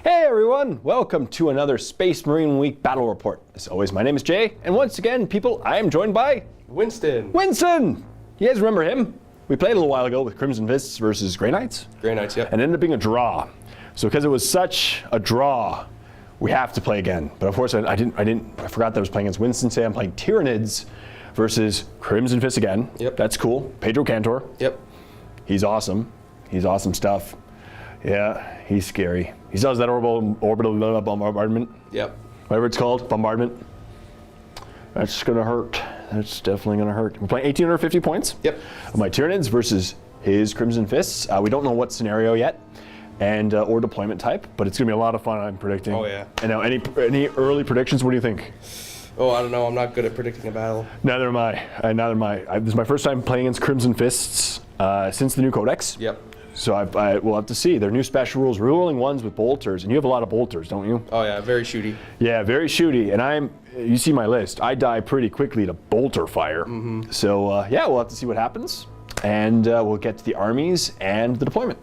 Hey everyone, welcome to another Space Marine Week Battle Report. As always, my name is Jay, and once again, people, I am joined by... Winston! You guys remember him? We played a little while ago with Crimson Fists versus Grey Knights. Grey Knights, yeah. And it ended up being a draw. So because it was such a draw, we have to play again. But of course, I forgot that I was playing against Winston. Today I'm playing Tyranids versus Crimson Fists again. Yep. That's cool. Pedro Cantor. Yep. He's awesome. He's awesome stuff. Yeah, he's scary. He still has that orbital bombardment. Yep. Whatever it's called, bombardment. That's gonna hurt. That's definitely gonna hurt. We're playing 1,850 points. Yep. Of my Tyranids versus his Crimson Fists. We don't know what scenario yet, and or deployment type, but it's gonna be a lot of fun. I'm predicting. Oh yeah. And now, any early predictions? What do you think? Oh, I don't know. I'm not good at predicting a battle. Neither am I. Neither am I. This is my first time playing against Crimson Fists since the new Codex. Yep. So I will have to see. Their new special rules, rolling ones with bolters, and you have a lot of bolters, don't you? Oh yeah, very shooty. Yeah, very shooty, and you see my list, I die pretty quickly to bolter fire. Mm-hmm. So yeah, we'll have to see what happens, and we'll get to the armies and the deployment.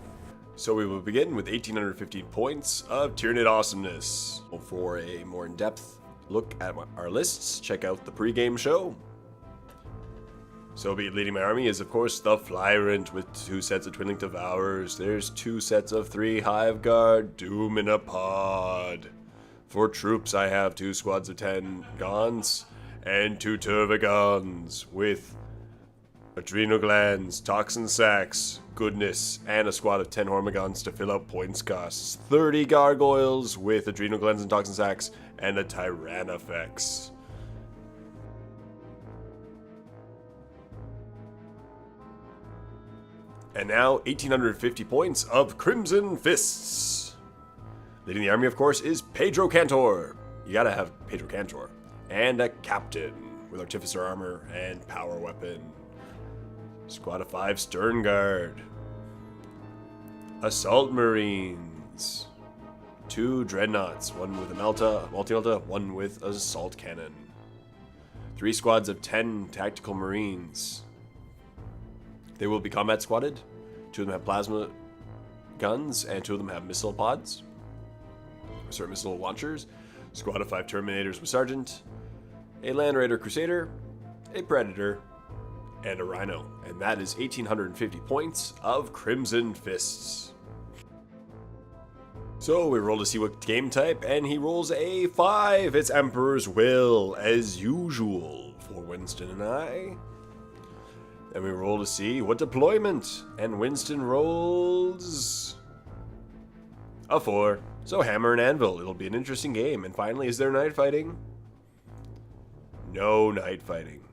So we will begin with 1,815 points of Tyranid awesomeness. For a more in-depth look at our lists, check out the pre-game show. So leading my army is, of course, the Flyrant with 2 sets of Twinling Devourers. There's 2 sets of 3 Hive Guard, Doom in a Pod. For troops, I have 2 squads of 10 Gons and 2 Tervagons with Adrenal Glands, Toxin Sacs, Goodness, and a squad of 10 Hormigons to fill out points costs. 30 Gargoyles with Adrenal Glands and Toxin Sacs, and a Tyrannifex. And now, 1,850 points of Crimson Fists. Leading the army, of course, is Pedro Cantor. You gotta have Pedro Cantor. And a captain with Artificer Armor and Power Weapon. Squad of 5 Stern Guard. Assault Marines. 2 Dreadnoughts, one with a multi-Melta, one with an Assault Cannon. 3 squads of 10 Tactical Marines. They will be combat squatted. 2 of them have plasma guns, and 2 of them have missile pods. Certain missile launchers. Squad of 5 Terminators with Sergeant. A Land Raider Crusader. A Predator. And a Rhino. And that is 1,850 points of Crimson Fists. So we roll to see what game type, and he rolls a 5. It's Emperor's Will, as usual, for Winston and I. Then we roll to see what deployment, and Winston rolls a 4. So Hammer and Anvil, it'll be an interesting game. And finally, is there night fighting? No night fighting.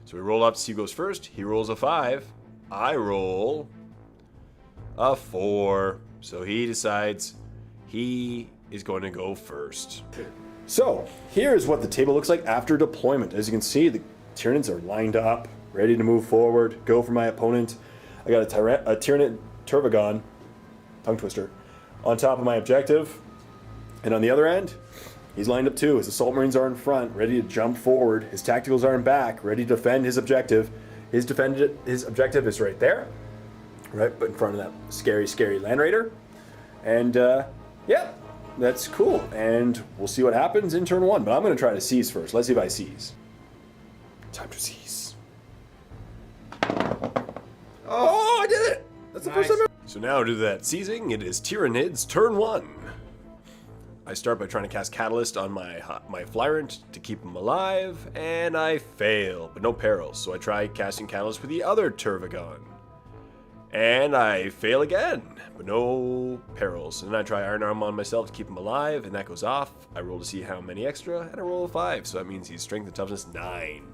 So we roll up to see who goes first. He rolls a 5. I roll a 4. So he decides he is going to go first. So here's what the table looks like after deployment. As you can see, the Tyranids are lined up, ready to move forward, go for my opponent. I got a Tyranid Tervagon, tongue twister, on top of my objective. And on the other end, he's lined up too. His Assault Marines are in front, ready to jump forward. His Tacticals are in back, ready to defend his objective. His objective is right there, right in front of that scary, scary Land Raider. And yeah, that's cool. And we'll see what happens in turn 1. But I'm going to try to seize first. Let's see if I seize. Time to seize. Oh, I did it! That's the first time. So now to that seizing, it is Tyranids turn 1. I start by trying to cast Catalyst on my Flyrant to keep him alive, and I fail, but no perils. So I try casting Catalyst with the other Tervagon. And I fail again, but no perils. And then I try Iron Arm on myself to keep him alive, and that goes off. I roll to see how many extra, and I roll a 5, so that means he's Strength and Toughness 9.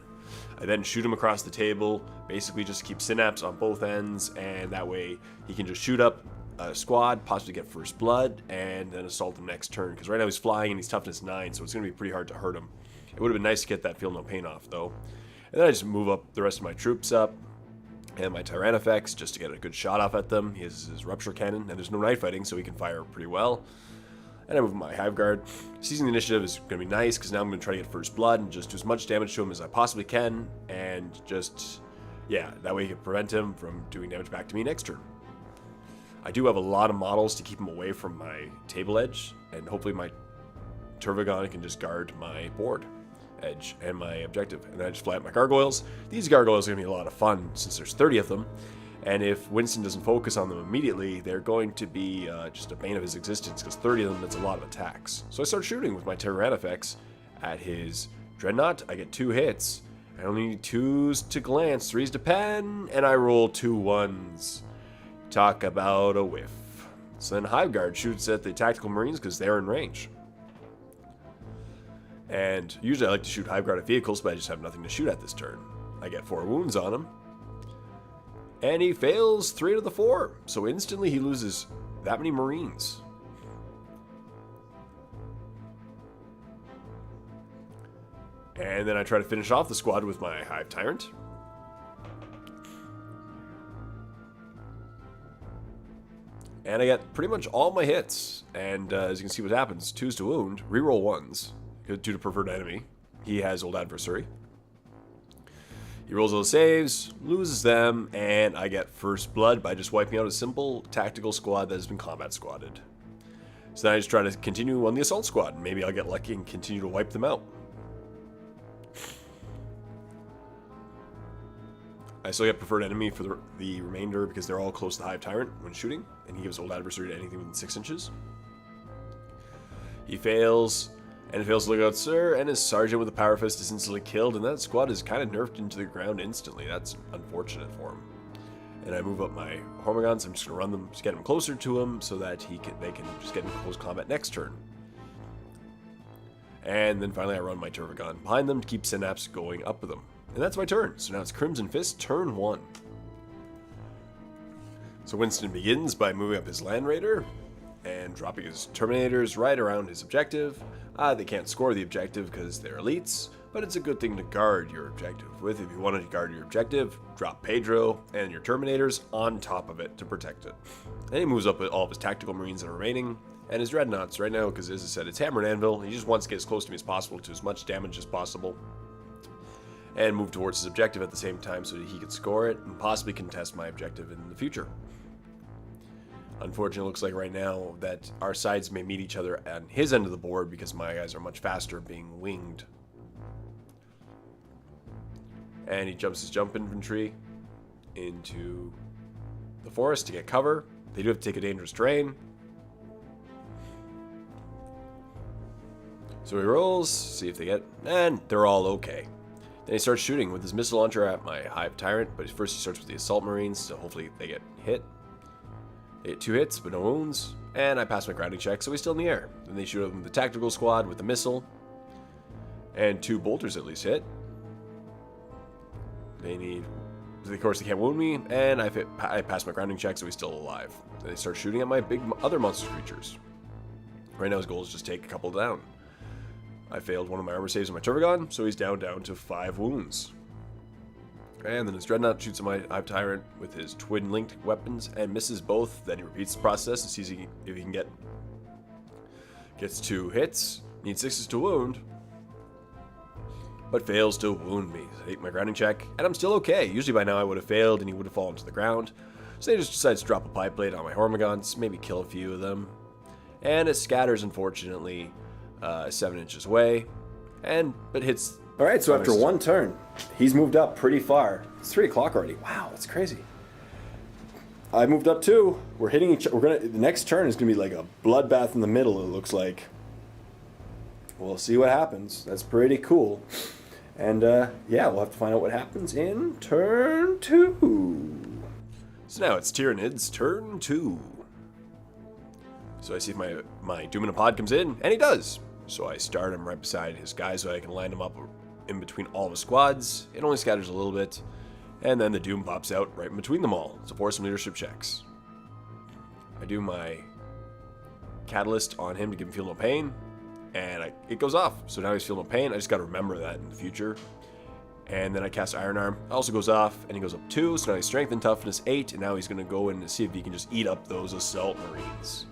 I then shoot him across the table, basically just keep Synapse on both ends, and that way he can just shoot up a squad, possibly get first blood, and then assault him next turn. Because right now he's flying and he's Toughness 9, so it's going to be pretty hard to hurt him. It would have been nice to get that Feel No Pain off, though. And then I just move up the rest of my troops up, and my Tyrannifex, just to get a good shot off at them. He has his Rupture Cannon, and there's no night fighting, so he can fire pretty well. And I move my Hive Guard. Seizing the initiative is going to be nice, because now I'm going to try to get first blood and just do as much damage to him as I possibly can, and just, yeah, that way you can prevent him from doing damage back to me next turn. I do have a lot of models to keep him away from my table edge, and hopefully my Turvagon can just guard my board edge and my objective. And then I just fly up my gargoyles. These gargoyles are going to be a lot of fun since there's 30 of them. And if Winston doesn't focus on them immediately, they're going to be just a bane of his existence, because 30 of them, that's a lot of attacks. So I start shooting with my Tyrannifex at his Dreadnought. I get 2 hits. I only need 2s to glance, 3s to pen, and I roll 2 1s. Talk about a whiff. So then Hive Guard shoots at the Tactical Marines because they're in range. And usually I like to shoot Hive Guard at vehicles, but I just have nothing to shoot at this turn. I get 4 wounds on him. And he fails 3 out of the 4. So instantly he loses that many Marines. And then I try to finish off the squad with my Hive Tyrant. And I get pretty much all my hits. And as you can see what happens, 2s to wound, reroll 1s. Due to preferred enemy. He has old adversary. He rolls all the saves, loses them, and I get first blood by just wiping out a simple tactical squad that has been combat squadded. So then I just try to continue on the assault squad, and maybe I'll get lucky and continue to wipe them out. I still get preferred enemy for the remainder because they're all close to the Hive Tyrant when shooting, and he gives old adversary to anything within 6 inches. He fails, and fails to look out, sir, and his sergeant with a power fist is instantly killed, and that squad is kind of nerfed into the ground instantly. That's unfortunate for him. And I move up my Hormigons. I'm just going to run them, just get him closer to him so that they can just get in close combat next turn. And then finally I run my Turvagon behind them to keep Synapse going up with them. And that's my turn. So now it's Crimson Fist, turn 1. So Winston begins by moving up his Land Raider and dropping his Terminators right around his objective. They can't score the objective because they're elites, but it's a good thing to guard your objective with. If you wanted to guard your objective, drop Pedro and your Terminators on top of it to protect it. And he moves up with all of his Tactical Marines that are remaining, and his Dreadnoughts right now, because as I said, it's Hammer and Anvil. He just wants to get as close to me as possible to as much damage as possible, and move towards his objective at the same time so that he can score it and possibly contest my objective in the future. Unfortunately, it looks like right now that our sides may meet each other on his end of the board because my guys are much faster being winged. And he jumps his jump infantry into the forest to get cover. They do have to take a dangerous terrain. So he rolls, see if they get, and they're all okay. Then he starts shooting with his missile launcher at my Hive Tyrant, but first he starts with the Assault Marines, so hopefully they get hit. They get 2 hits, but no wounds, and I pass my grounding check, so he's still in the air. Then they shoot him with the Tactical Squad with the missile, and 2 bolters at least hit. Of course they can't wound me, and I pass my grounding check, so he's still alive. Then they start shooting at my big other monster creatures. Right now his goal is just take a couple down. I failed one of my armor saves on my Turvagon, so he's down to 5 wounds. And then his Dreadnought shoots at my Hive Tyrant with his twin-linked weapons and misses both. Then he repeats the process and sees if he can gets 2 hits, needs 6s to wound, but fails to wound me. So I take my grounding check, and I'm still okay. Usually by now I would have failed and he would have fallen to the ground. So he just decides to drop a pipe blade on my Hormigons, maybe kill a few of them. And it scatters, unfortunately, 7 inches away, but hits. All right, so after 1 turn, he's moved up pretty far. It's 3 o'clock already. Wow, that's crazy. I moved up too. We're hitting each. The next turn is gonna be like a bloodbath in the middle. It looks like. We'll see what happens. That's pretty cool. And yeah, we'll have to find out what happens in turn 2. So now it's Tyranids, turn 2. So I see if my Doomina comes in, and he does. So I start him right beside his guys so I can line him up in between all of his squads. It only scatters a little bit, and then the Doom pops out right in between them all to force some leadership checks. I do my Catalyst on him to give him feel no pain, and it goes off. So now he's feeling no pain. I just got to remember that in the future. And then I cast Iron Arm. It also goes off, and he goes up 2, so now he's Strength and Toughness 8, and now he's going to go in and see if he can just eat up those Assault Marines.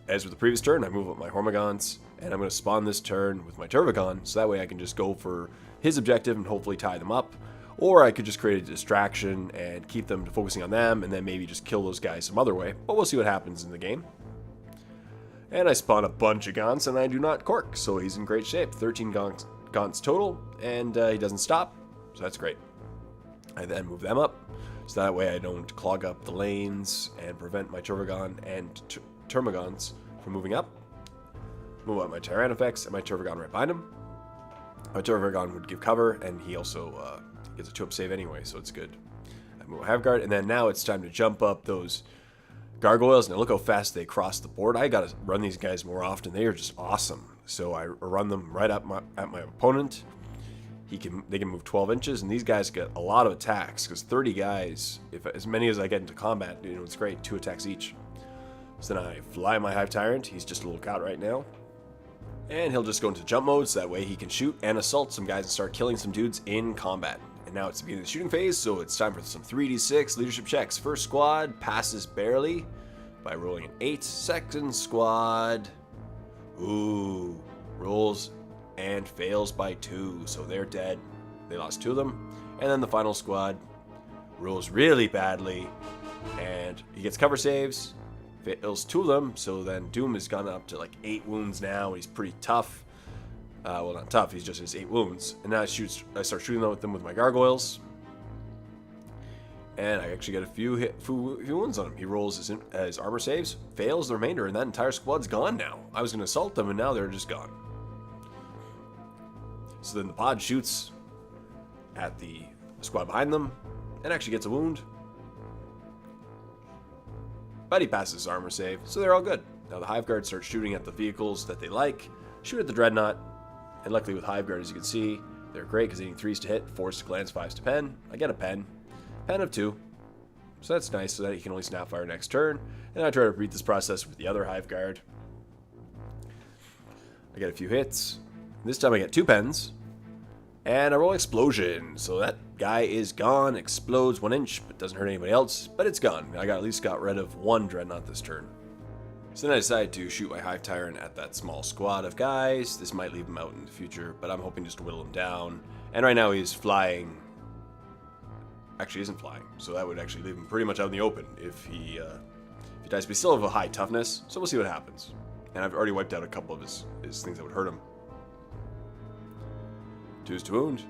As with the previous turn, I move up my Hormigons, and I'm going to spawn this turn with my Turvagon, so that way I can just go for his objective and hopefully tie them up. Or I could just create a distraction and keep them focusing on them, and then maybe just kill those guys some other way. But we'll see what happens in the game. And I spawn a bunch of gaunts, and I do not cork, so he's in great shape. 13 gaunts total, and he doesn't stop, so that's great. I then move them up, so that way I don't clog up the lanes and prevent my Turvagon and Termagants from moving up. Move up my Tyrannifex and my Turvagon right behind him. My Turvagon would give cover, and he also gets a 2-up save anyway, so it's good. I move Halfguard, and then now it's time to jump up those gargoyles. Now look how fast they cross the board. I gotta run these guys more often. They are just awesome. So I run them right at my opponent. They can move 12 inches, and these guys get a lot of attacks because 30 guys, if as many as I get into combat, it's great. 2 attacks each. So then I fly my Hive Tyrant. He's just a little cowed right now. And he'll just go into jump mode, so that way he can shoot and assault some guys and start killing some dudes in combat. And now it's the beginning of the shooting phase, so it's time for some 3d6 leadership checks. First squad passes barely by rolling an 8. Second squad, rolls and fails by 2, so they're dead. They lost 2 of them. And then the final squad rolls really badly, and he gets cover saves. Fails 2 of them, so then Doom has gone up to like 8 wounds now. He's pretty tough. Well, not tough, he's just his 8 wounds. And now I start shooting them with my gargoyles. And I actually get a few wounds on him. He rolls his armor saves, fails the remainder, and that entire squad's gone now. I was going to assault them, and now they're just gone. So then the pod shoots at the squad behind them, and actually gets a wound. But he passes his armor save, so they're all good. Now the Hive Guard starts shooting at the vehicles that they like, shoot at the Dreadnought, and luckily with Hive Guard, as you can see, they're great because they need 3s to hit, 4s to glance, 5s to pen. I get a pen of 2, so that's nice, so that he can only snapfire next turn. And I try to repeat this process with the other Hive Guard. I get a few hits. This time I get 2 pens, and I roll Explosion, so that guy is gone, explodes 1 inch, but doesn't hurt anybody else, but it's gone. I at least got rid of 1 Dreadnought this turn. So then I decided to shoot my Hive Tyrant at that small squad of guys. This might leave him out in the future, but I'm hoping just to whittle him down. And right now he's flying. Actually isn't flying, so that would actually leave him pretty much out in the open if he dies. But he still have a high toughness, so we'll see what happens. And I've already wiped out a couple of his things that would hurt him. 2s to wound,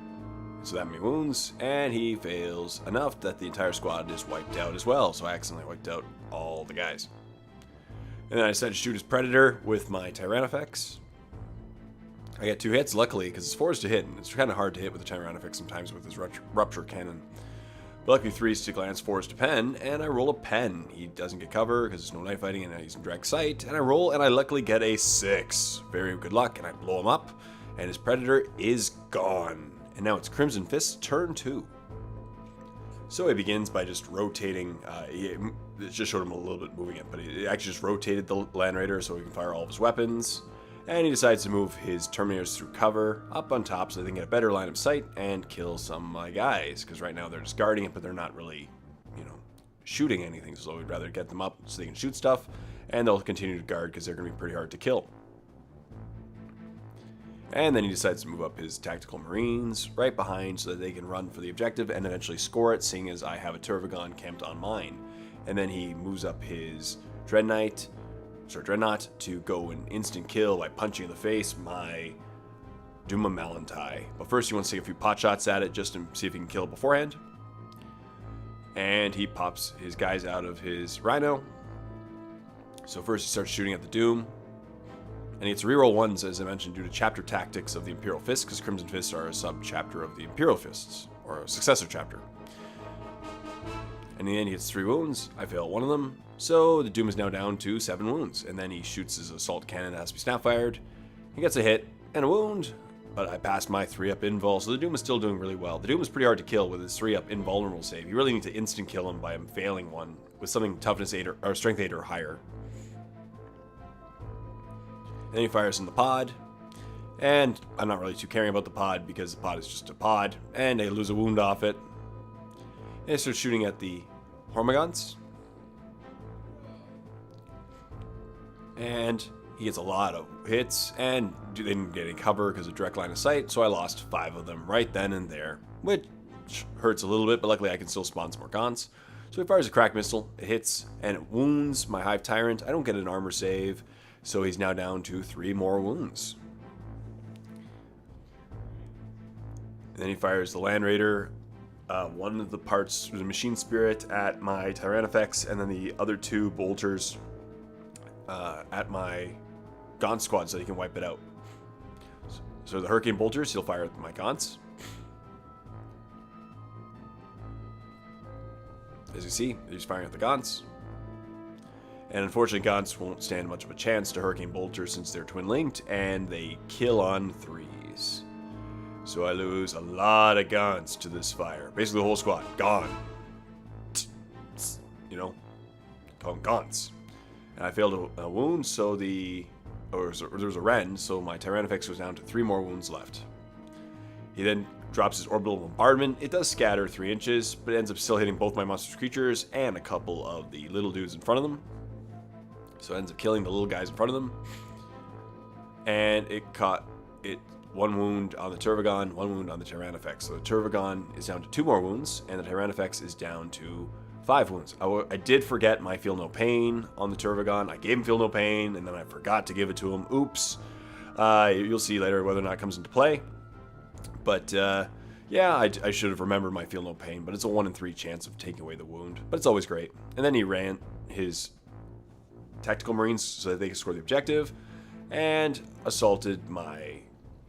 so that many wounds, and he fails enough that the entire squad is wiped out as well, so I accidentally wiped out all the guys. And then I decided to shoot his Predator with my Tyrannifex. I get 2 hits, luckily, because it's 4s to hit, and it's kind of hard to hit with the Tyrannifex sometimes with his Rupture Cannon. But luckily 3s to glance, 4s to pen, and I roll a pen. He doesn't get cover because there's no knife fighting, and he's in direct sight, and I roll, and I luckily get a 6. Very good luck, and I blow him up, and his Predator is gone. And now it's Crimson Fist's turn 2. So he begins by just rotating. It just showed him a little bit moving it, but he actually just rotated the Land Raider so he can fire all of his weapons. And he decides to move his Terminators through cover up on top so they can get a better line of sight and kill some of my guys. Because right now they're just guarding it, but they're not really, shooting anything. So we'd rather get them up so they can shoot stuff. And they'll continue to guard because they're going to be pretty hard to kill. And then he decides to move up his Tactical Marines right behind so that they can run for the objective and eventually score it, seeing as I have a Turvagon camped on mine. And then he moves up his Dreadnought to go and instant kill by punching in the face my Duma Malantai. But first he wants to take a few pot shots at it just to see if he can kill it beforehand. And he pops his guys out of his Rhino. So first he starts shooting at the Doom. And he gets to reroll 1s, as I mentioned, due to chapter tactics of the Imperial Fists, because Crimson Fists are a sub-chapter of the Imperial Fists, or a successor chapter. And in the end, he gets 3 wounds. I fail 1 of them, so the Doom is now down to 7 wounds. And then he shoots his Assault Cannon that has to be snap-fired. He gets a hit and a wound, but I passed my 3-up invul, so the Doom is still doing really well. The Doom is pretty hard to kill with his 3-up invulnerable save. You really need to instant kill him by him failing 1 with something toughness 8 or strength 8 or higher. Then he fires in the pod, and I'm not really too caring about the pod because the pod is just a pod, and I lose a wound off it. And I start shooting at the Hormagaunts, and he gets a lot of hits, and didn't get any cover because of direct line of sight, so I lost 5 of them right then and there, which which hurts a little bit, but luckily I can still spawn some more Gaunts. So he fires a crack missile, it hits, and it wounds my Hive Tyrant. I don't get an armor save, so he's now down to 3 more wounds. And then he fires the Land Raider. One of the parts was a Machine Spirit at my Tyrannifex, and then the other 2 bolters at my Gaunt squad so he can wipe it out. So the Hurricane Bolters, he'll fire at my Gaunts. As you see, he's firing at the Gaunts. And unfortunately, Gaunts won't stand much of a chance to Hurricane Bolters since they're twin-linked, and they kill on 3s. So I lose a lot of Gaunts to this fire. Basically the whole squad, gone. You know, call them Gaunts. And I failed a wound, so there was a rend, so my Tyrannifex was down to 3 more wounds left. He then drops his Orbital Bombardment. It does scatter 3 inches, but it ends up still hitting both my monstrous creatures and a couple of the little dudes in front of them. So it ends up killing the little guys in front of them. And it caught 1 wound on the Turvagon, 1 wound on the Tyrannifex. So the Turvagon is down to 2 more wounds, and the Tyrannifex is down to 5 wounds. I did forget my Feel No Pain on the Turvagon. I gave him Feel No Pain, and then I forgot to give it to him. Oops. You'll see later whether or not it comes into play. But, yeah, I should have remembered my Feel No Pain, but it's a 1 in 3 chance of taking away the wound. But it's always great. And then he ran his Tactical Marines so that they could score the objective, and assaulted my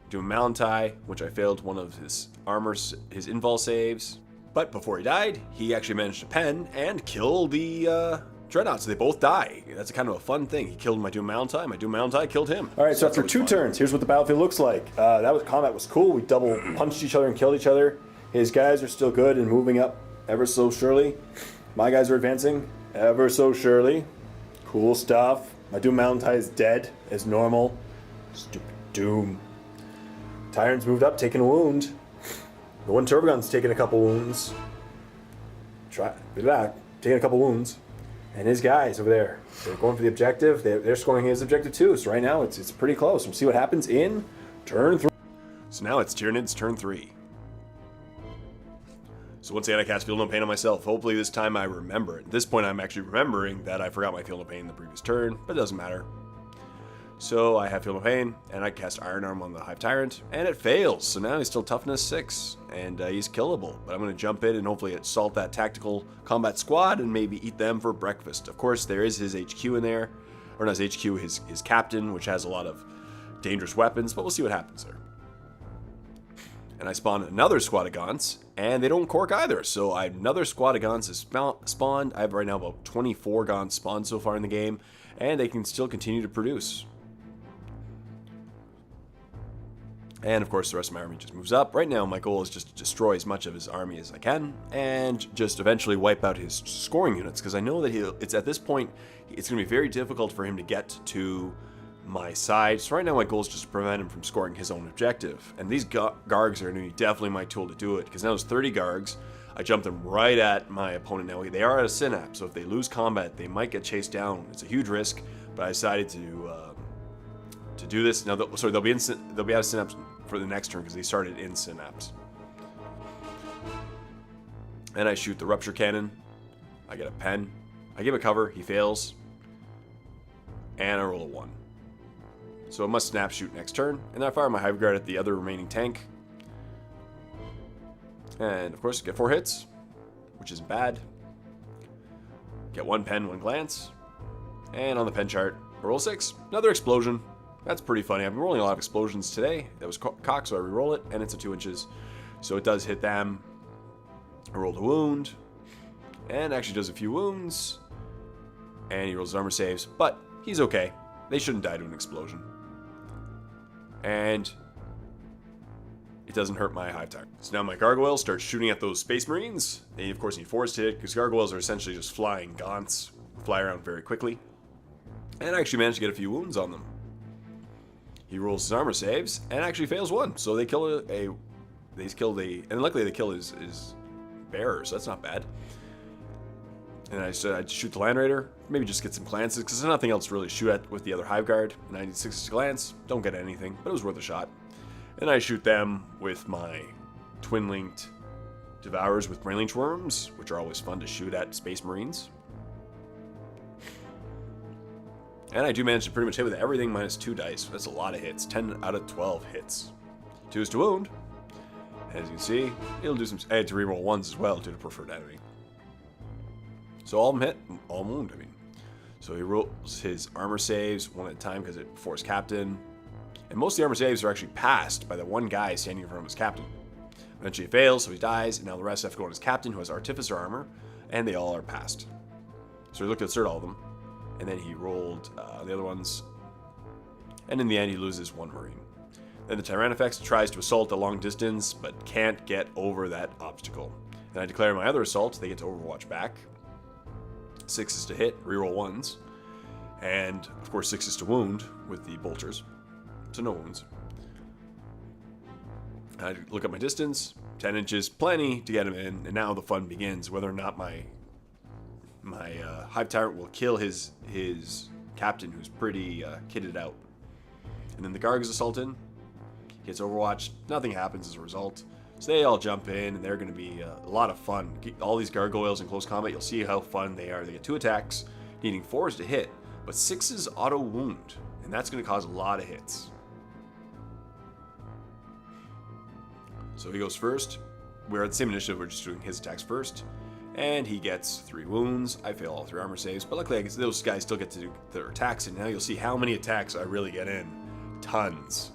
Doom Malantai, which I failed one of his his invul saves. But before he died, he actually managed to pen and kill the Dreadnoughts. They both die. That's kind of a fun thing. He killed my Doom Malantai killed him. All right, so after 2 turns, here's what the battlefield looks like. Combat was cool. We double punched each other and killed each other. His guys are still good and moving up ever so surely. My guys are advancing ever so surely. Cool stuff. My Doom Malantai is dead as normal. Stupid Doom. Tyrant's moved up, taking a wound. The one Turvagon's taking a couple wounds. Taking a couple wounds. And his guys over there, they're going for the objective. They're scoring his objective too. So right now it's pretty close. We'll see what happens in turn 3. So now it's Tyranids turn 3. So once again, I cast Feel No Pain on myself. Hopefully this time I remember it. At this point, I'm actually remembering that I forgot my Feel No Pain in the previous turn, but it doesn't matter. So I have Feel No Pain, and I cast Iron Arm on the Hive Tyrant, and it fails. So now he's still Toughness 6, and he's killable. But I'm going to jump in and hopefully assault that Tactical Combat Squad and maybe eat them for breakfast. Of course, there is his HQ in there. Or not his HQ, his Captain, which has a lot of dangerous weapons, but we'll see what happens there. And I spawn another squad of Gaunts, and they don't cork either. So another squad of Gaunts is spawned. I have right now about 24 Gaunts spawned so far in the game, and they can still continue to produce. And of course the rest of my army just moves up. Right now my goal is just to destroy as much of his army as I can, and just eventually wipe out his scoring units, because I know that it's at this point, it's going to be very difficult for him to get to my side. So right now my goal is just to prevent him from scoring his own objective. And these Gargs are going to be definitely my tool to do it, because now there's 30 Gargs. I jumped them right at my opponent now. They are at a synapse, so if they lose combat, they might get chased down. It's a huge risk, but I decided to do this. Now, they'll be out of synapse for the next turn because they started in synapse. And I shoot the rupture cannon. I get a pen. I give a cover. He fails, and I roll a 1. So it must snap shoot next turn, and then I fire my Hive Guard at the other remaining tank. And of course, get 4 hits, which isn't bad. Get 1 pen, 1 glance. And on the pen chart, I roll 6. Another explosion. That's pretty funny. I've been rolling a lot of explosions today. That was cocked, so I re-roll it, and it's a 2 inches. So it does hit them. I rolled a wound, and actually does a few wounds. And he rolls his armor saves, but he's okay. They shouldn't die to an explosion. And it doesn't hurt my Hive Tyrant. So now my Gargoyles start shooting at those Space Marines. They, of course, need force to hit, because Gargoyles are essentially just flying Gaunts. Fly around very quickly. And I actually managed to get a few wounds on them. He rolls his armor saves, and actually fails 1. So they kill and luckily they kill his bearer, so that's not bad. And I said I'd shoot the Land Raider, maybe just get some glances, because there's nothing else to really shoot at with the other Hive Guard. 96 glance, don't get anything, but it was worth a shot. And I shoot them with my twin-linked Devours with Brainleech Worms, which are always fun to shoot at Space Marines. And I do manage to pretty much hit with everything minus 2 dice. That's a lot of hits. 10 out of 12 hits. 2 is to wound. As you can see, it'll do some... I had to reroll 1s as well to the preferred enemy. So all of them hit, all wound, I mean. So he rolls his armor saves one at a time because it forced captain. And most of the armor saves are actually passed by the one guy standing in front of his captain. Eventually he fails, so he dies, and now the rest have to go on his captain, who has artificer armor, and they all are passed. So he looked at all of them, and then he rolled the other ones, and in the end he loses 1 Marine. Then the Tyranids tries to assault a long distance, but can't get over that obstacle. Then I declare my other assault, they get to overwatch back. 6 is to hit, reroll 1s, and of course 6 is to wound with the bolters, so no wounds. I look at my distance, 10 inches, plenty to get him in, and now the fun begins, whether or not my Hive Tyrant will kill his captain, who's pretty kitted out. And then the Garg is assaulted, gets overwatched, nothing happens as a result. So they all jump in, and they're going to be a lot of fun. All these gargoyles in close combat, you'll see how fun they are. They get 2 attacks, needing 4s to hit, but 6s auto wound, and that's going to cause a lot of hits. So he goes first. We're at the same initiative, we're just doing his attacks first. And he gets 3 wounds. I fail all 3 armor saves, but luckily those guys still get to do their attacks, and now you'll see how many attacks I really get in. Tons.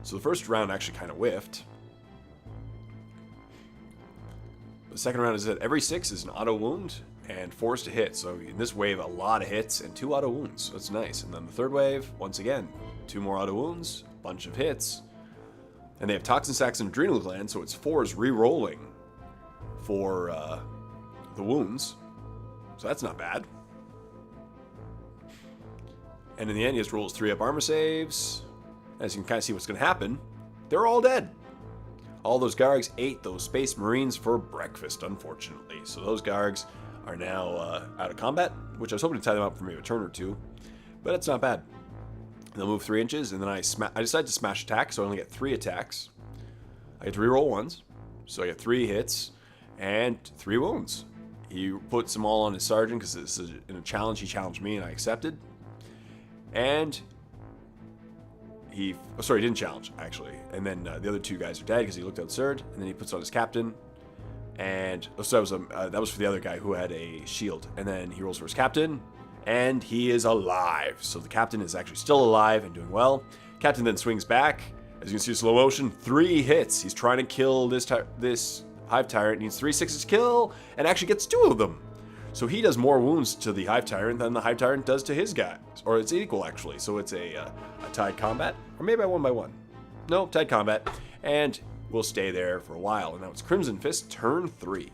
So the first round actually kind of whiffed. The second round is that every 6 is an auto wound and 4s to hit. So in this wave, a lot of hits and 2 auto wounds. So it's nice. And then the third wave, once again, 2 more auto wounds, bunch of hits. And they have Toxin Sacs and Adrenal Gland, so it's 4s re-rolling for the wounds. So that's not bad. And in the end, he just rolls 3 up armor saves. As you can kind of see what's going to happen, they're all dead. All those Gargs ate those Space Marines for breakfast, unfortunately. So those Gargs are now out of combat, which I was hoping to tie them up for maybe a turn or 2. But it's not bad. They'll move 3 inches, and then I decide to smash attack, so I only get 3 attacks. I get to reroll 1s, so I get 3 hits and 3 wounds. He puts them all on his sergeant because this is in a challenge. He challenged me, and I accepted. And he didn't challenge, actually. And then the other 2 guys are dead because he looked absurd. And then he puts on his captain. And so that was for the other guy who had a shield. And then he rolls for his captain, and he is alive. So the captain is actually still alive and doing well. Captain then swings back. As you can see, slow motion, 3 hits. He's trying to kill this Hive Tyrant. Needs 3 6s to kill, and actually gets 2 of them. So he does more wounds to the Hive Tyrant than the Hive Tyrant does to his guys. Or it's equal, actually. So it's a tied combat. Or maybe I won by 1. No, tied combat. And we'll stay there for a while. And now it's Crimson Fist, turn 3.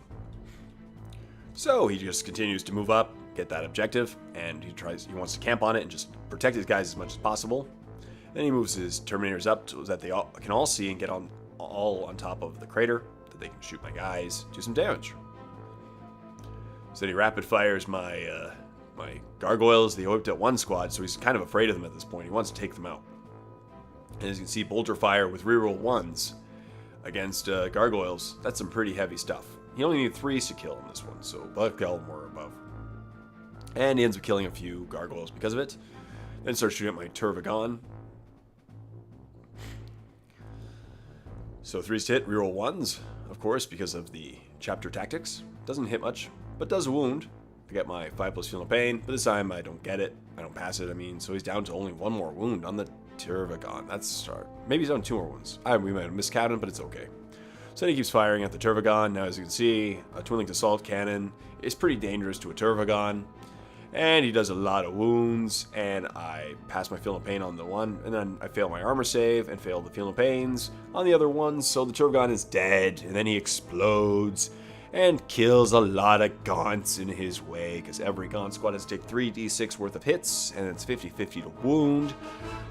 So he just continues to move up, get that objective, and he wants to camp on it and just protect his guys as much as possible. Then he moves his Terminators up so that they can all see and get all on top of the crater, that they can shoot my guys, do some damage. So then he rapid fires my gargoyles. They whipped at 1 squad, so he's kind of afraid of them at this point. He wants to take them out. And as you can see, bolter fire with reroll 1s against gargoyles. That's some pretty heavy stuff. He only needed 3s to kill in this one, so Buck Elm or above. And he ends up killing a few gargoyles because of it. Then starts shooting at my Turvagon. So 3s to hit, reroll 1s, of course, because of the chapter tactics. Doesn't hit much, but does a wound. I get my 5+ feel no pain, but this time I don't get it. I don't pass it, I mean, so he's down to only 1 more wound on the Turvagon. That's a start. Maybe he's down 2 more wounds. We might have miscounted, but it's okay. So then he keeps firing at the Turvagon. Now, as you can see, a twin-linked assault cannon is pretty dangerous to a Turvagon. And he does a lot of wounds, and I pass my feel no pain on the one, and then I fail my armor save and fail the feel no pains on the other one, so the Turvagon is dead, and then he explodes and kills a lot of Gaunts in his way, because every Gaunt squad has to take 3d6 worth of hits, and it's 50-50 to wound,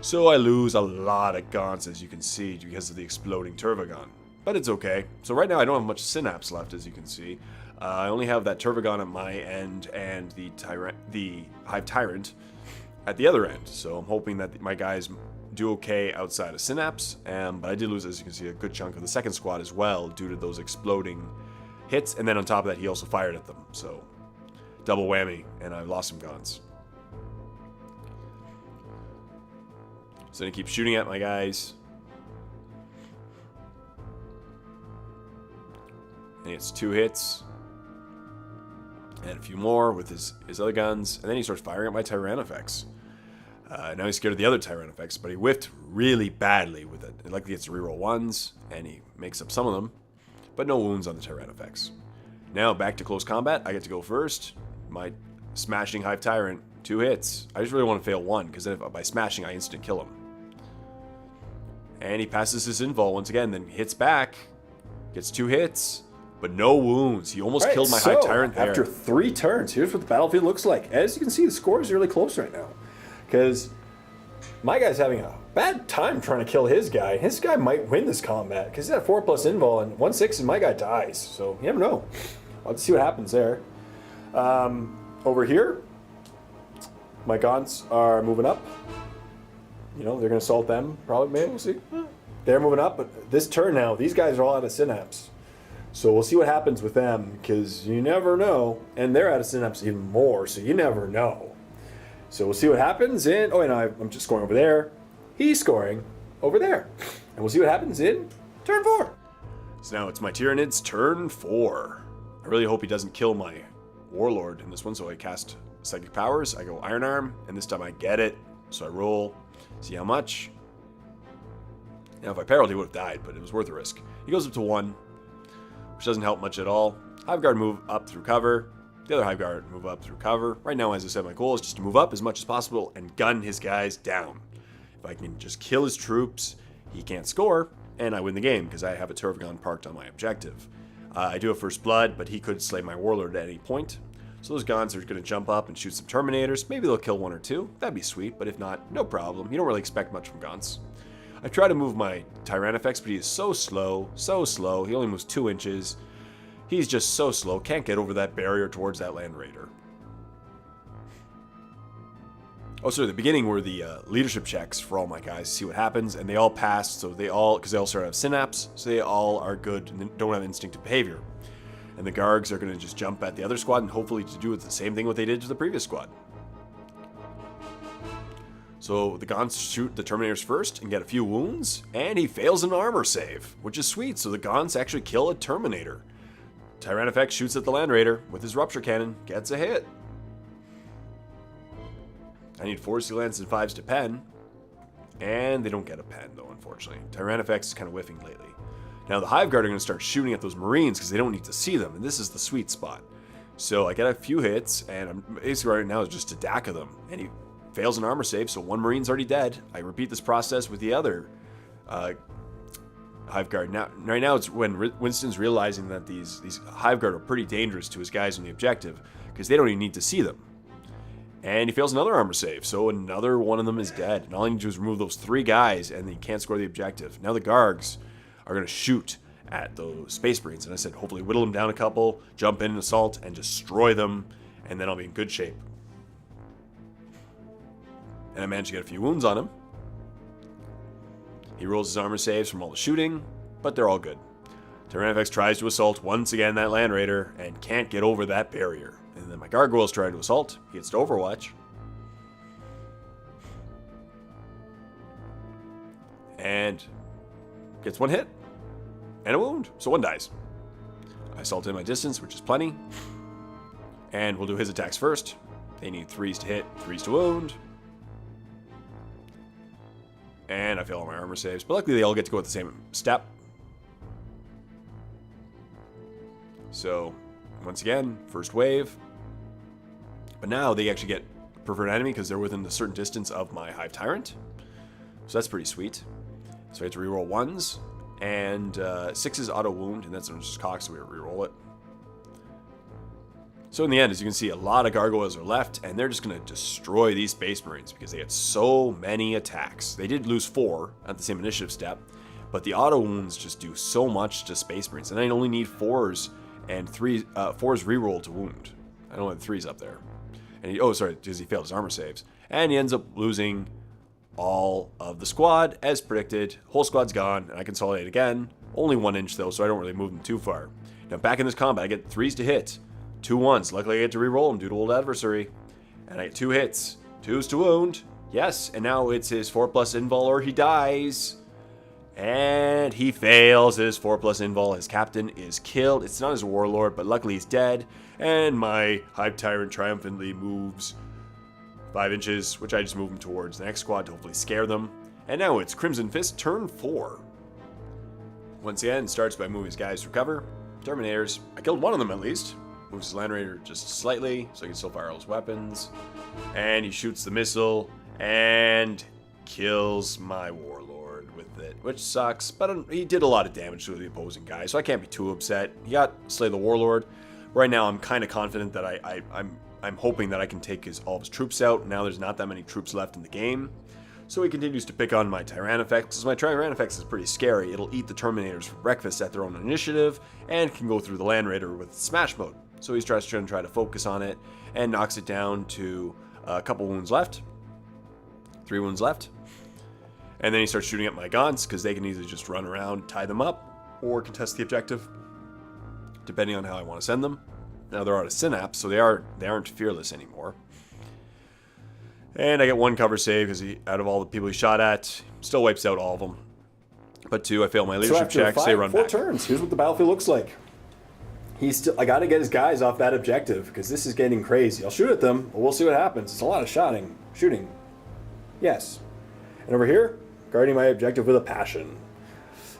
so I lose a lot of Gaunts, as you can see, because of the exploding Turvagon. But it's okay. So right now I don't have much synapse left, as you can see. I only have that Turvagon at my end and the Hive Tyrant at the other end. So I'm hoping that my guys do okay outside of Synapse, but I did lose, as you can see, a good chunk of the second squad as well due to those exploding hits, and then on top of that, he also fired at them, so double whammy, and I lost some guns. So then he keeps shooting at my guys. And he gets 2 hits. And a few more with his other guns. And then he starts firing at my Tyrannifex. Now he's scared of the other Tyrannifex, but he whiffed really badly with it. It likely gets to reroll 1s, and he makes up some of them. But no wounds on the Tyrannifex. Now back to close combat. I get to go first. My smashing Hive Tyrant, 2 hits. I just really want to fail 1, because then by smashing I instant kill him. And he passes his invul once again, then hits back, gets 2 hits, but no wounds. He almost killed my Hive Tyrant there. After 3 turns, here's what the battlefield looks like. As you can see, the score is really close right now. Because my guy's having a bad time trying to kill his guy. His guy might win this combat, because he's at 4+ invul, and 1/6 and my guy dies. So you never know. I'll have to see what happens there. Over here, my Gaunts are moving up. You know, they're going to assault them, probably, maybe, we'll see. They're moving up, but this turn now, these guys are all out of Synapse. So we'll see what happens with them, because you never know. And they're out of Synapse even more, so you never know. So we'll see what happens in... Oh, and I'm just scoring over there. He's scoring over there. And we'll see what happens in turn 4. So now it's my Tyranids' turn 4. I really hope he doesn't kill my Warlord in this one, so I cast Psychic Powers. I go Iron Arm, and this time I get it. So I roll... See how much? Now, if I parried, he would have died, but it was worth the risk. He goes up to 1, which doesn't help much at all. Hive Guard move up through cover. The other Hive Guard move up through cover. Right now, as I said, my goal is just to move up as much as possible and gun his guys down. If I can just kill his troops, he can't score, and I win the game because I have a Turvagon parked on my objective. I do have First Blood, but he could slay my Warlord at any point. So those Gaunts are going to jump up and shoot some Terminators. Maybe they'll kill 1 or 2. That'd be sweet, but if not, no problem. You don't really expect much from Gaunts. I try to move my Tyrannifex, but he is so slow, so slow. He only moves 2 inches. He's just so slow. Can't get over that barrier towards that Land Raider. Oh, so the beginning were the leadership checks for all my guys. See what happens, and they all passed. So they all, because they all start to have Synapse, so they all are good and don't have instinctive behavior. And the Gargs are going to just jump at the other squad and hopefully to do the same thing what they did to the previous squad. So the Gaunts shoot the Terminators first and get a few wounds, and he fails an armor save, which is sweet. So the Gaunts actually kill a Terminator. Tyrannifex shoots at the Land Raider with his Rupture Cannon, gets a hit. I need 4 Sea Lances and 5s to pen, and they don't get a pen though, unfortunately. Tyrannifex is kind of whiffing lately. Now the Hive Guard are going to start shooting at those Marines because they don't need to see them, and this is the sweet spot. So I get a few hits, and I'm basically right now is just to DACA them, and he fails an armor save, so 1 Marine's already dead. I repeat this process with the other Hive Guard. Now, right now it's when Winston's realizing that these Hive Guard are pretty dangerous to his guys on the objective because they don't even need to see them. And he fails another armor save, so another one of them is dead. And all I need to do is remove those 3 guys, and he can't score the objective. Now the Gargs are going to shoot at those Space Marines. And I said, hopefully whittle them down a couple, jump in and assault, and destroy them, and then I'll be in good shape. And I managed to get a few wounds on him. He rolls his armor saves from all the shooting, but they're all good. Tyrannifex tries to assault once again that Land Raider, and can't get over that barrier. And then my Gargoyles try to assault. He gets to Overwatch. And gets 1 hit. And a wound. So 1 dies. I assault in my distance, which is plenty. And we'll do his attacks first. They need 3s to hit, 3s to wound. And I fail all my armor saves. But luckily they all get to go at the same step. So, once again, first wave. But now they actually get preferred enemy because they're within a certain distance of my Hive Tyrant. So that's pretty sweet. So I have to reroll 1s. And 6s auto wound, and that's just cock, so we reroll it. So in the end, as you can see, a lot of Gargoyles are left, and they're just going to destroy these Space Marines because they had so many attacks. They did lose 4 at the same initiative step, but the auto wounds just do so much to Space Marines, and I only need 4s and 4s reroll to wound. I don't have 3s up there. And he, oh, sorry, because he failed his armor saves. And he ends up losing all of the squad as predicted. Whole squad's gone, and I consolidate again. Only 1 inch though, so I don't really move them too far. Now back in this combat, I get 3s to hit, 2 1s. Luckily I get to re-roll them due to old adversary. And I get 2 hits, 2s to wound. Yes, and now it's his 4+ invul or he dies. And he fails his 4+ invul. His captain is killed. It's not his warlord, but luckily he's dead. And my Hive Tyrant triumphantly moves 5 inches, which I just move him towards the next squad to hopefully scare them. And now it's Crimson Fist turn 4. Once again, starts by moving his guys to recover. Terminators, I killed one of them at least. Moves his Land Raider just slightly, so he can still fire all his weapons. And he shoots the missile and kills my warlord with it, which sucks. But he did a lot of damage to the opposing guy, so I can't be too upset. He got slay the warlord. Right now, I'm kind of confident that I'm hoping that I can take all of his troops out. Now there's not that many troops left in the game. So he continues to pick on my Tyrannifex, because my Tyrannifex is pretty scary. It'll eat the Terminators for breakfast at their own initiative, and can go through the Land Raider with Smash Mode. So he's trying to focus on it, and knocks it down to a couple wounds left. 3 wounds left. And then he starts shooting at my Gaunts, because they can either just run around, tie them up, or contest the objective, depending on how I want to send them. Now they're out of Synapse, so they aren't fearless anymore. And I get 1 cover save because out of all the people he shot at, still wipes out all of them. But 2, I fail my leadership checks. They run 4 back. turns. Here's what the battlefield looks like. I got to get his guys off that objective because this is getting crazy. I'll shoot at them, but we'll see what happens. It's a lot of shooting. Yes. And over here, guarding my objective with a passion.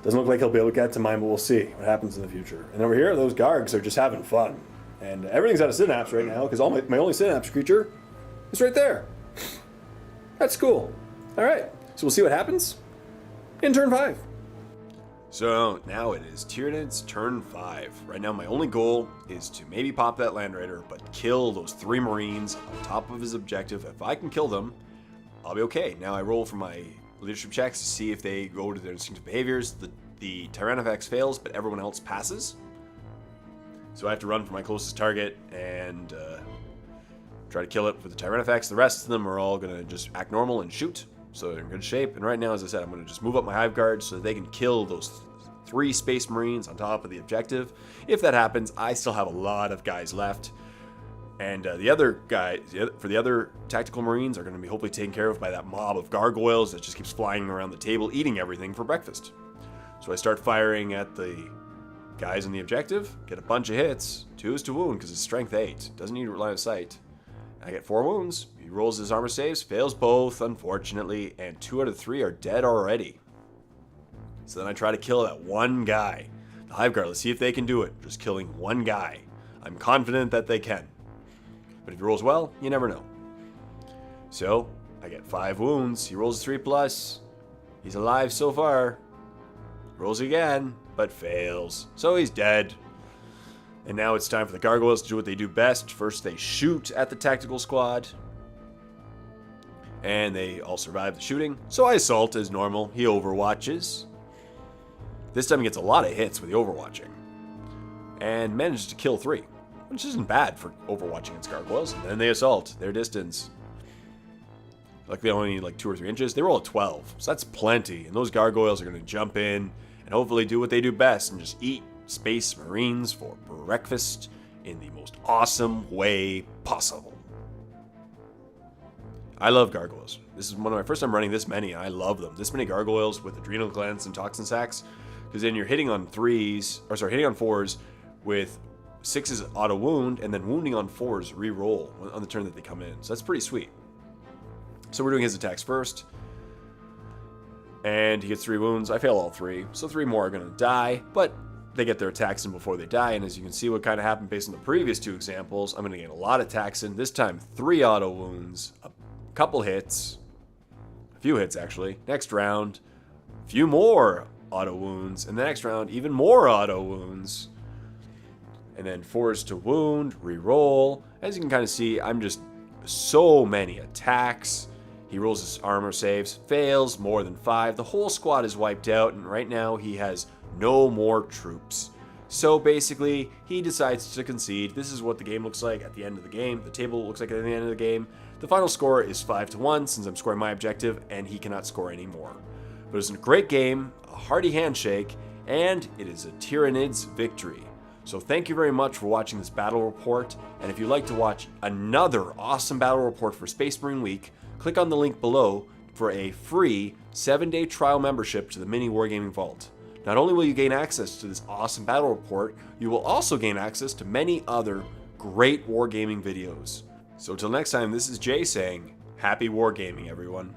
Doesn't look like he'll be able to get to mine, but we'll see what happens in the future. And over here, those Gargs are just having fun. And everything's out of Synapse right now because my only Synapse creature is right there. That's cool. All right, so we'll see what happens in turn 5. So now it is Tyranids turn 5. Right now my only goal is to maybe pop that Land Raider, but kill those 3 Marines on top of his objective. If I can kill them, I'll be okay. Now I roll for my leadership checks to see if they go to their instinctive behaviors. The Tyrannifex fails, but everyone else passes. So I have to run for my closest target and try to kill it with the Tyrannifex. The rest of them are all going to just act normal and shoot. So they're in good shape. And right now, as I said, I'm going to just move up my Hive Guard so that they can kill those 3 Space Marines on top of the objective. If that happens, I still have a lot of guys left. And the other guys, for the other Tactical Marines, are going to be hopefully taken care of by that mob of gargoyles that just keeps flying around the table, eating everything for breakfast. So I start firing at the guys on the objective, get a bunch of hits, 2s to wound because it's strength 8. Doesn't need line of sight. I get 4 wounds. He rolls his armor saves, fails both, unfortunately, and 2 out of 3 are dead already. So then I try to kill that one guy. The Hive Guard, let's see if they can do it. Just killing one guy. I'm confident that they can. But if he rolls well, you never know. So, I get 5 wounds. He rolls a 3+. He's alive so far. Rolls again, but fails. So he's dead. And now it's time for the Gargoyles to do what they do best. First, they shoot at the Tactical Squad. And they all survive the shooting. So I assault as normal. He overwatches. This time he gets a lot of hits with the overwatching. And manages to kill 3. Which isn't bad for overwatching against Gargoyles. And then they assault their distance. Like they only need like 2 or 3 inches. They roll a 12. So that's plenty. And those Gargoyles are going to jump in and hopefully do what they do best and just eat Space Marines for breakfast in the most awesome way possible. I love Gargoyles. This is one of my first time running this many, and I love them. This many Gargoyles with Adrenal Glands and Toxin Sacs, because then you're hitting on 4s with 6s auto wound, and then wounding on 4s re-roll on the turn that they come in. So that's pretty sweet. So we're doing his attacks first. And he gets 3 wounds. I fail all 3. So 3 more are going to die. But they get their attacks in before they die. And as you can see what kind of happened based on the previous 2 examples, I'm going to gain a lot of attacks in. This time 3 auto wounds. A couple hits. A few hits actually. Next round, a few more auto wounds. And the next round, even more auto wounds. And then 4s to wound. Reroll. As you can kind of see, I'm just so many attacks. He rolls his armor saves, fails more than 5. The whole squad is wiped out, and right now he has no more troops. So basically, he decides to concede. This is what the game looks like at the end of the game. The table looks like at the end of the game. The final score is 5-1 since I'm scoring my objective, and he cannot score anymore. But it was a great game, a hearty handshake, and it is a Tyranids victory. So thank you very much for watching this battle report, and if you'd like to watch another awesome battle report for Space Marine Week, click on the link below for a free 7-day trial membership to the MiniWarGaming Vault. Not only will you gain access to this awesome battle report, you will also gain access to many other great wargaming videos. So till next time, this is Jay saying, happy wargaming everyone.